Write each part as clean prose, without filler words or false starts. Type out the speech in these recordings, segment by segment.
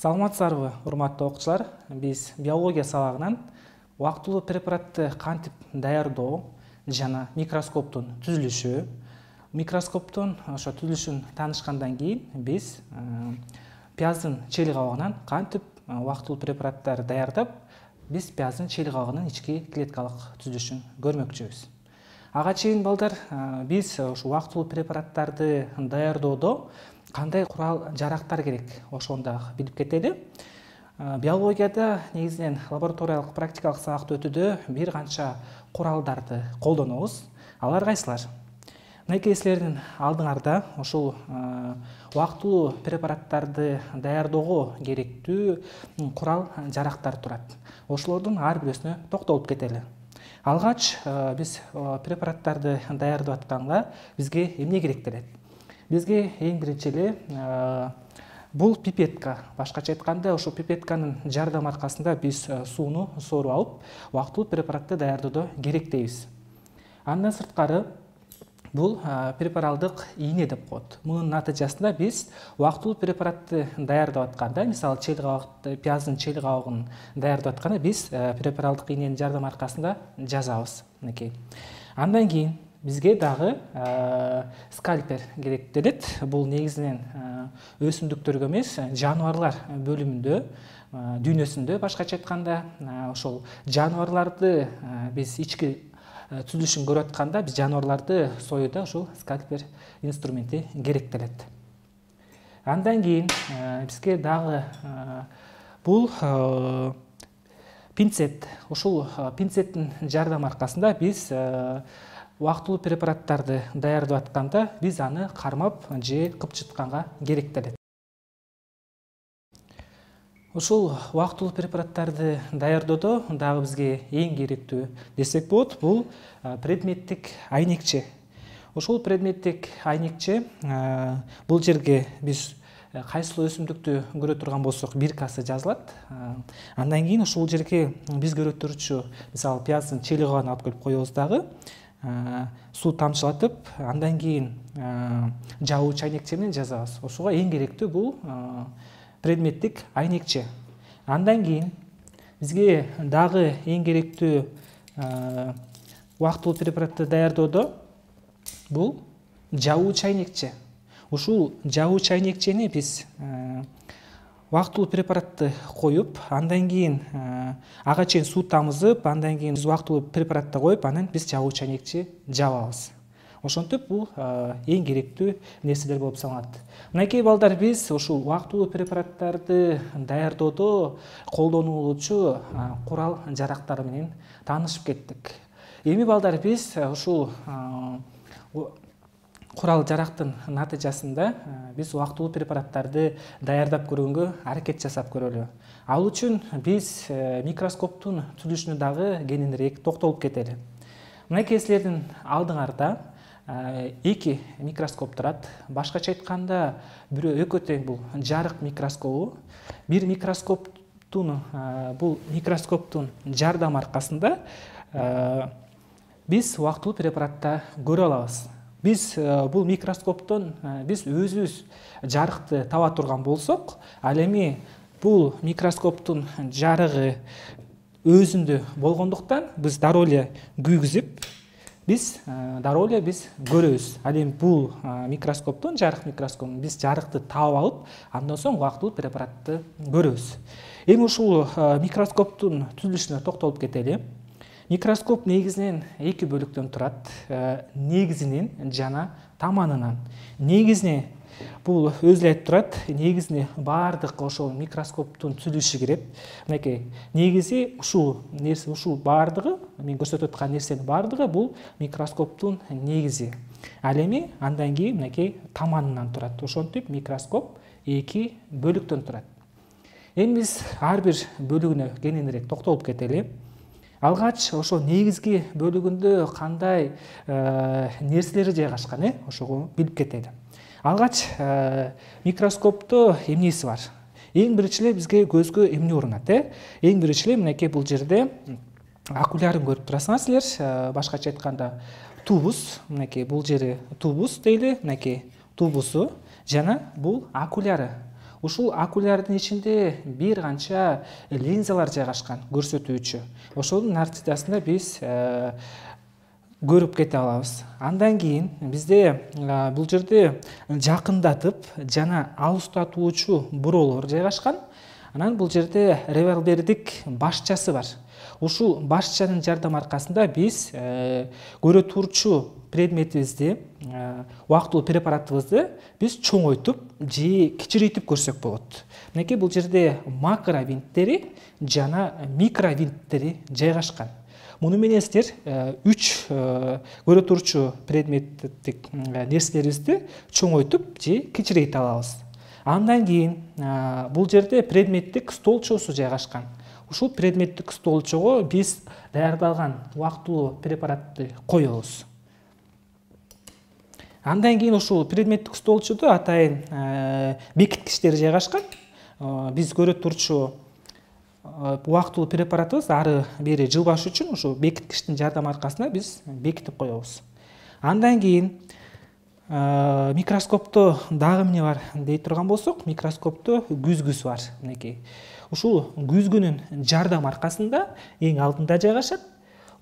Саламатсыздарбы, урматтуу окуучулар. Биз биология сабагынан убактылуу препаратты кантип даярдоо жана микроскоптун түзүлүшү, микроскоптун ошо түзүлүшүн таанышкандан кийин биз пияздын челик кабыгынан кантип убактылуу препараттар даярдап, биз пияздын челик кабыгынын ички клеткалык түзүлүшүн көрмөкчүбүз. Ага чейин балдар биз ушу убактылуу препараттарды даярдоодо кандай курал жарактар керек, ошону дагы билип кетели. Биологияда негизинен лабораториялык практикалык сабакты өтүүдө бир канча куралдарды колдонобуз. Алар кайсылар? Мынакей силердин алдыңарда ушул убактылуу препараттарды даярдоого керектүү курал жарактар турат. Ошолордун ар бирөөсүнө токтолуп кетели. Алгач биз препараттарды даярдап атканда бизге эмне керектелет? Бизге эң биринчи эле бул пипетка. Башкача айтканда, ошо пипетканын жардамы аркасында биз сууну сооруп алып, убактылуу препаратты даярдоодо керектейбиз. Андан сырткары бул препаралдык ийне деп коет. Мунун натыйжасында биз убактылуу препаратты даярдап атканда, мисалы пияздын челик кабыгын даярдап атканда биз препаралдык ийненин жардамы аркасында жазабыз. Андан кийин бизге дагы скальпер керектелет. Бул негизинен өсүмдүктөргө эмес, жаныбарлар бөлүмүндө, дүйнөсүндө башкача айтканда, ошол жаныбарларды биз ички түзүлүшүн көрүп атканда, биз жаныбарларды союуда ушул скальпер инструменти керектелет. Андан кийин бизге дагы бул пинцет. Ушул пинцеттин жардамы аркасында биз убактылуу препараттарды даярдап атканда биз аны кармап же кыпчытканга керектелет. Ушул убактылуу препараттарды даярдоодо дагы бизге эң керектүү десек болот, бул предметтик айнекче. Ушул предметтик айнекче бул жерге биз кайсыл өсүмдүктү көрө турган болсок, биркасы жазылат. Андан кийин ушул жерге биз көрө турчу, мисалы пияздын челик кабыгын алып келип коебуз дагы. Суу тамчылатып, андан кийин жабуучу айнекче менен жазабыз. Ошого эң керектүү бул предметтик айнекче. Андан кийин бизге дагы эң керектүү убактылуу препаратты даярдоодо бул жабуучу айнекче. Ушул жабуучу айнекчени биз убактылуу препаратты коюп, андан кийин ага чейин суу тамызып, андан кийин биз убактылуу препаратты коюп, анан биз жабуучу айнекче жабабыз. Ошентип бул эң керектүү нерселер болуп саналат. Мынакей балдар, биз ушул убактылуу препараттарды даярдоодо колдонулуучу курал жарактар менен таанышып кеттик. Эми балдар, биз ушул курал жарактын натыйжасында биз убактылуу препараттарды даярдап көргөнгө аракет жасап көрөлү. Ал үчүн биз микроскоптун түзүлүшүнө дагы кененирээк токтолуп кетели. Мынакей силердин алдыңарда эки микроскоп турат. Башкача айтканда, бирөө экөө тең бул жарык микроскопу. Бир бул микроскоптун жардамы аркасында биз убактылуу препаратты көрө алабыз. Биз бул микроскоптон биз өзүбүз жарыкты таба турган болсок, ал эми бул микроскоптун жарыгы өзүндө болгондуктан биз дароо эле күйгүзүп, биз дароо эле көрөбүз. Ал эми бул микроскоптон, жарык микроскоптон биз жарыкты таап алып, андан соң убактылуу препаратты көрөбүз. Эми ушул микроскоптун түзүлүшүнө токтолуп кетели. Микроскоп негизинен эки бөлүктөн турат. Негизинен жана таманынан. Негизине бул өзү айтып турат. Негизине баардык ошол микроскоптун түзүлүшү кирет. Мынакей негизи ушул нерсе, ушул баардыгы, мен көрсөтүп аткан нерсенин баардыгы бул микроскоптун негизи. Ал эми андан кийин мынакей таманынан турат. Ошентип микроскоп эки бөлүктөн турат. Эми биз ар бир бөлүгүнө кененирээк токтолуп кетели. Алгач ошо негизги бөлүгүндө кандай нерселер жайгашкан, ошого билип кетели. Алгач микроскопто эмнеси бар? Эң биринчи эле бизге көзгө эмне урунат? Эң биринчи эле мынакей бул жерде окулярын көрүп турасыңар силер. Башкача айтканда тубус, мынакей бул жери тубус дейли, мынакей тубусу жана бул окуляры. Ушул окулярдын ичинде бир канча линзалар жайгашкан, көрсөтүүчү. Ошонун натыйжасында биз көрүп кете алабыз. Андан кийин бизде бул жерде жакындатып жана алыстатуучу буроолор жайгашкан. Анан бул жерде револьвердик башчасы бар. Ушул башчанын жардамы аркасында биз көрө турчу предметибизди, убактылуу препаратыбызды биз чоңойтуп же кичирейтип көрсөк болот. Мынакей бул жерде макровинттери жана микровинттери жайгашкан. Муну менен силер 3 көрө турчу предметтик нерселерибизди чоңойтуп же кичирейте алабыз. Андан кийин бул жерде предметтик столчосу жайгашкан. Ушул предметтик столчого биз даярдалган убактылуу препаратты коебуз. Андан кийин ушул предметтик столчодо атайын бекиткичтер жайгашкан. Биз көрө турчу убактылуу препаратыбыз ары бери жылбаш үчүн ушул бекиткичтин жардамы аркасында биз бекитип коебуз. Андан кийин микроскопто дагы эмне бар дей турган болсок, микроскопто күзгүс бар. Мынакей. Ушул күзгүнүн жардамы аркасында эң алдында жайгашат.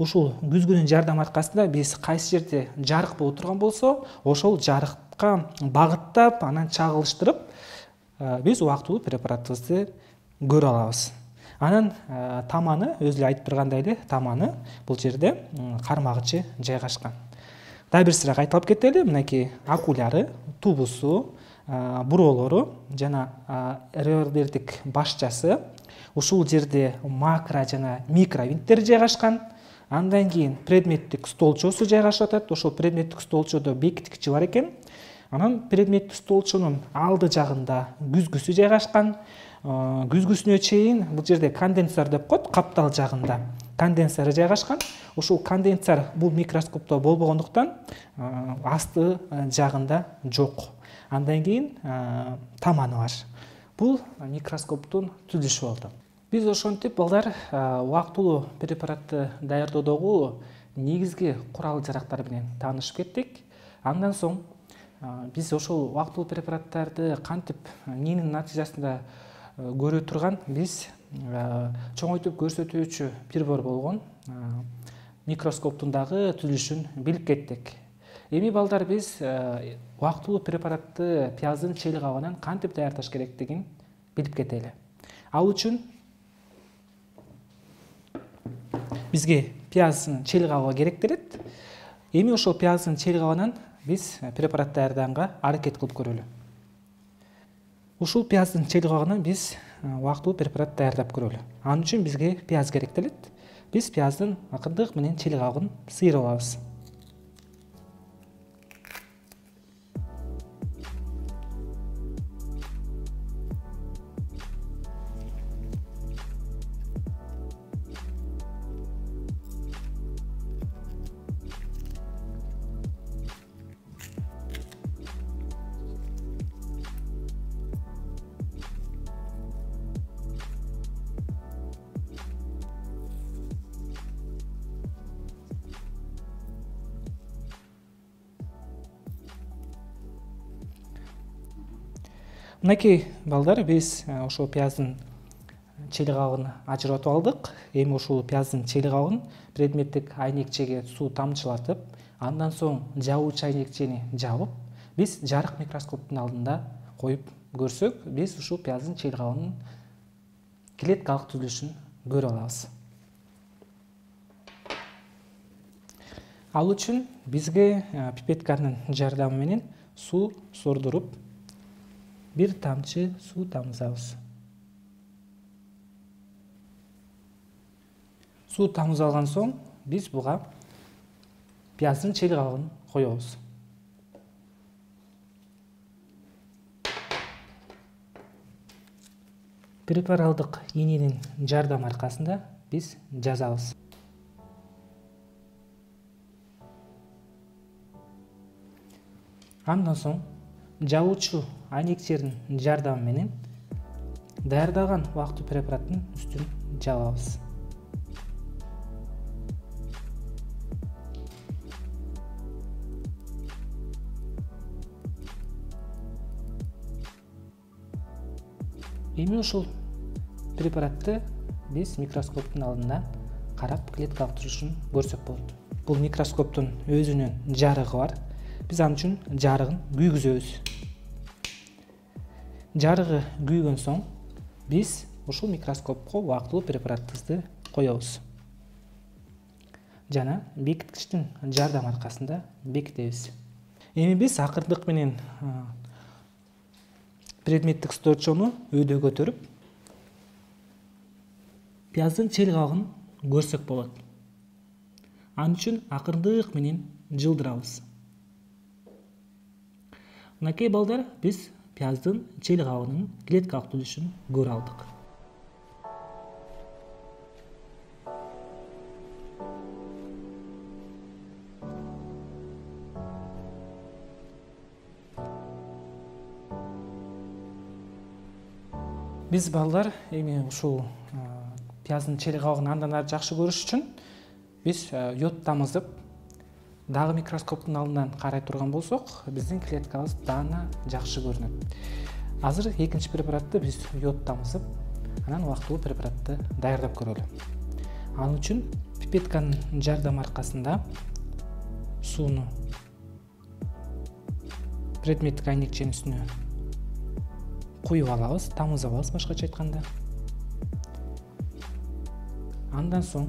Ушул күзгүнүн жардамы аркасында биз кайсы жерде жарык болуп турган болсо, ошол жарыкка багыттап, анан чагылыштырып, биз убактылуу препаратыбызды көрө алабыз. Анан таманы, өзү айтып тургандай эле, таманы бул жерде кармагычы жайгашкан. Дагы бир сыйра кайталап кетели. Мынакей окуляры, тубусу, буроолору жана револьвердик башчасы. Ушул жерде макро жана микровинттер жайгашкан. Андан кийин предметтик столчосу жайгашып атат. Ошол предметтик столчодо бекиткичи бар экен. Анан предметтик столчонун алды жагында күзгүсү жайгашкан. Күзгүсүнө чейин бул жерде конденсатор деп коет, каптал жагында конденсатор жайгашкан. Ушул конденсатор бул микроскопто болбогондуктан асты жагында жок. Андан кийин таманы бар. Бул микроскоптун түзүлүшү болду. Биз ошентип балдар убактылуу препаратты даярдоодогу негизги курал жарактар менен таанышып кеттик. Андан соң биз ошол убактылуу препараттарды кантип эмненин натыйжасында көрө турган биз чоңойтуп көрсөтүүчү прибор болгон микроскоптун дагы түзүлүшүн билип кеттик. Эми балдар биз убактылуу препаратты пияздын чели кабыгынан кантип даярдаш керектигин билип кетели. Ал үчүн бизге пияздын чели кабыгы керектелет. Эми ошол пияздын чели кабыгынан биз препарат даярдаганга аракет кылып көрөлү. Ушул пияздын чели кабыгынан биз убактылуу препарат даярдап көрөлү. Анын үчүн бизге пияз керектелет. Биз пияздын акырдык менен чели кабыгын сыйрып алабыз. Мынакей балдар биз ошол пияздын чели кабыгын ажыратып алдык. Эми ушул пияздын чели кабыгын предметтик айнекчеге суу тамчылатып, андан соң жабуучу айнекчени жабып, биз жарык микроскоптун алдында коюп көрсөк, биз ушул пияздын чели кабыгынын клеткалык түзүлүшүн көрө алабыз. Ал үчүн бизге пипетканын жардамы менен суу сордуруп, бир тамчы суу тамызабыз. Суу тамызалган соң биз буга пияздын чели кабыгын коебуз. Препаралдык ийненин жардамы аркасында биз жазабыз. Андан соң жабуучу айнекчердин жардамы менен даярдалган убактылуу препараттын үстүн жабабыз. Эми ушул препаратты биз микроскоптун алдында карап клеткалык түзүлүшүн көрсөк болот. Бул микроскоптун өзүнүн жарыгы бар. Биз ал үчүн жарыгын күйгүзөбүз. Жарыгы күйгөн соң биз ушул микроскопко убактылуу препаратыбызды коебуз. Жана бекиткичтин жардамы аркасында бекитебиз. Эми биз акырдык менен предметтик столчону өйдө көтөрүп, пияздын чел кабыгын көрсөк болот. Ал үчүн акырдык менен жылдырабыз. Мынакей балдар, биз пияздын чел кабыгынын клеткалык түзүлүшүн көрө алдык. Биз балдар эми ушул пияздын чел кабыгын андан ары жакшы көрүш үчүн биз йод тамызып, дагы микроскоптун алдынан карай турган болсок, биздин клеткабыз дагы жакшы көрүнөт. Азыр экинчи препаратты биз йод тамызып, анан убактылуу препаратты даярдап көрөлү. Ал үчүн пипетканын жардамы аркасында сууну предметтик айнекченин үстүнө куюп алабыз, тамызабыз башкача айтканда. Андан соң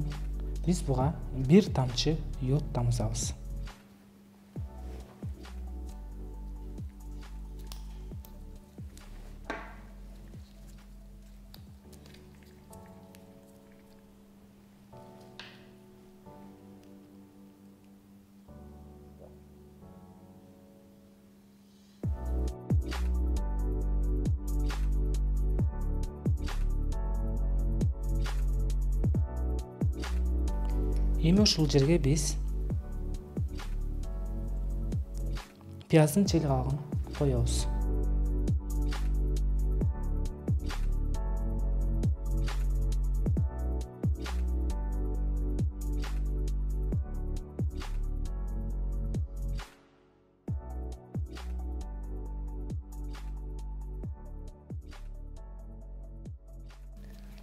биз буга бир тамчы йод тамызабыз. Эми ушул жерге биз пияздын чел кабыгын коебуз.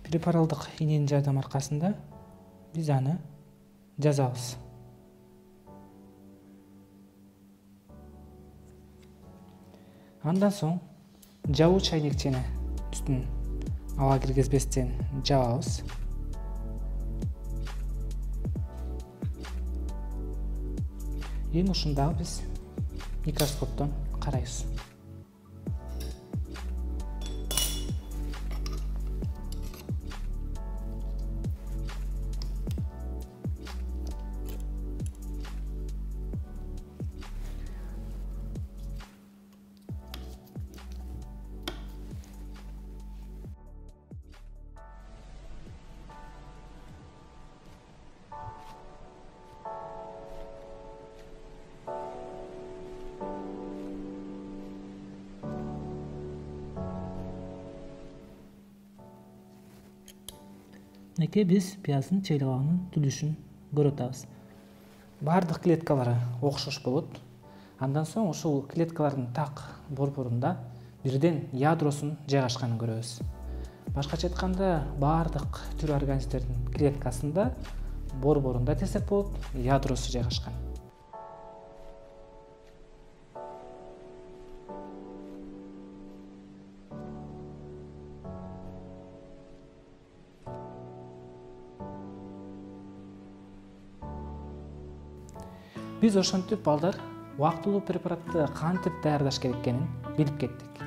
Препаралдык иненин жардамы аркасында биз аны жазабыз. Андан соң жабуучу айнекчени үстүн аба киргизбестен жабабыз. Эми ушундагы биз микроскоптон карайбыз. Мынакей биз пияздын чел кабыгынын түзүлүшүн көрүп атабыз. Бардык клеткалары окшош болот. Андан соң ушул клеткалардын так борборунда бирден ядросунун жайгашканын көрөбүз. Башкача айтканда, бардык түр организмдердин клеткасында борборунда десек болот, ядросу жайгашкан. Биз ошентип балдар убактылуу препаратты кантип даярдаш керек экенин билип кеттик.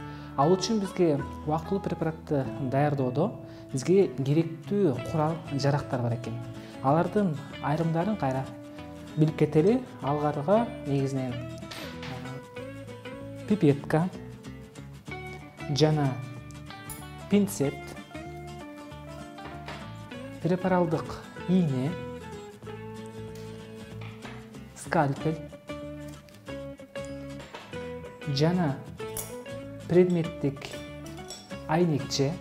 Ал үчүн бизге убактылуу препаратты даярдоодо бизге керектүү курал жарактар бар экен. Алардын айрымдарын кайра билип кетели. Алгарга негизинен пипетка жана пинцет, препаралдык ийне, скальпель жана предметтик айнекче,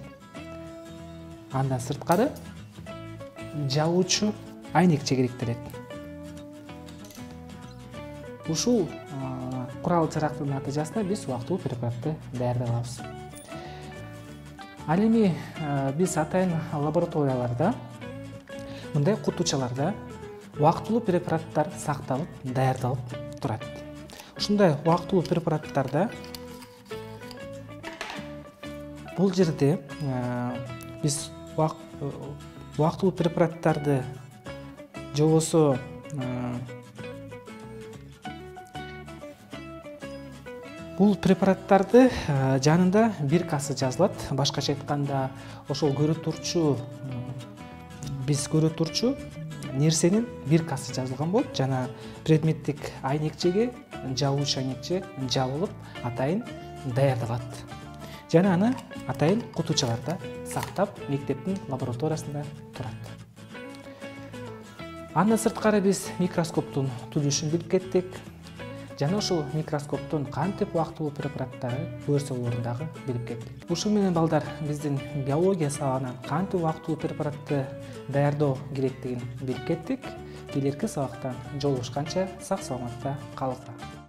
андан сырткары жабуучу айнекче керектелет. Ушул курал жарактын натыйжасында биз убактылуу препаратты даярдай алабыз. Ал эми биз атайын лабораторияларда мындай кутучаларда убактылуу препараттар сакталып, даярдалып турат. Ушундай убактылуу препараттарда бул жерде биз убактылуу препараттарды же болбосо бул препараттарды жанында биркасы жазылат. Башкача айтканда, ошол биз көрө турчу нерсенин биркасы жазылган болуп, жана предметтик айнекчеге жабуучу айнекче жабылып, атайын даярдалат. Жана аны атайын кутучаларда сактап, мектептин лабораториясында турат. Андан сырткары биз микроскоптун түзүлүшүн билип кеттик. Жана ошол микроскоптун кантип убактылуу препараттары көрсө болорун дагы билип кеттик. Ушул менен балдар биздин биология сабагынан кантип убактылуу препаратты даярдоо керектигин билип кеттик. Келерки сабактан жолугушканча сак саламатта калыңыздар.